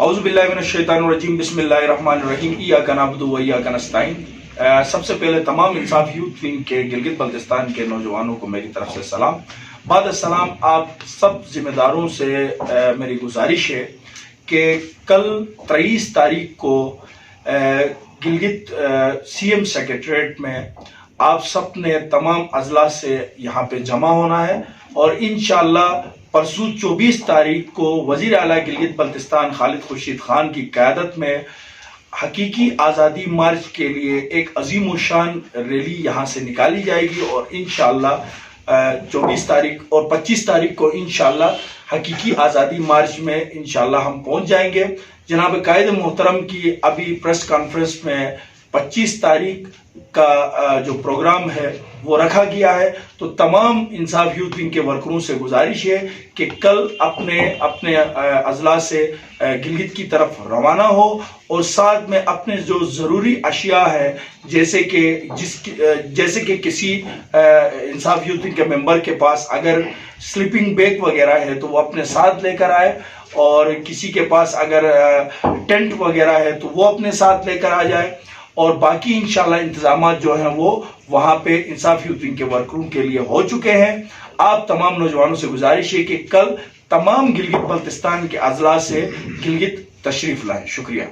اعوذ باللہ من الشیطان الرجیم بسم اللہ الرحمن الرحیم ایاک نعبد و ایاک نستعین۔ سب سے پہلے تمام انصاف یوتھ ونگ کے گلگت بلتستان کے نوجوانوں کو میری طرف سے سلام۔ بعد السلام آپ سب ذمہ داروں سے میری گزارش ہے کہ کل 23 تاریخ کو گلگت سی ایم سیکریٹریٹ میں آپ سب نے تمام اضلاع سے یہاں پہ جمع ہونا ہے، اور انشاءاللہ پرسوں 24 تاریخ کو وزیر اعلیٰ گلگت بلتستان خالد خورشید خان کی قیادت میں حقیقی آزادی مارچ کے لیے ایک عظیم الشان ریلی یہاں سے نکالی جائے گی، اور انشاءاللہ 24 تاریخ اور 25 تاریخ کو انشاءاللہ حقیقی آزادی مارچ میں انشاءاللہ ہم پہنچ جائیں گے۔ جناب قائد محترم کی ابھی پریس کانفرنس میں 25 تاریخ کا جو پروگرام ہے وہ رکھا گیا ہے، تو تمام انصاف یوتھ ونگ کے ورکروں سے گزارش ہے کہ کل اپنے اضلاع سے گلگت کی طرف روانہ ہو، اور ساتھ میں اپنے جو ضروری اشیاء ہے جیسے کہ کسی انصاف یوتھ ونگ کے ممبر کے پاس اگر سلیپنگ بیگ وغیرہ ہے تو وہ اپنے ساتھ لے کر آئے، اور کسی کے پاس اگر ٹینٹ وغیرہ ہے تو وہ اپنے ساتھ لے کر آ جائے، اور باقی انشاءاللہ انتظامات جو ہیں وہ وہاں پہ انصاف یوتھ ونگ کے ورکروں کے لیے ہو چکے ہیں۔ آپ تمام نوجوانوں سے گزارش ہے کہ کل تمام گلگت بلتستان کے اضلاع سے گلگت تشریف لائیں۔ شکریہ۔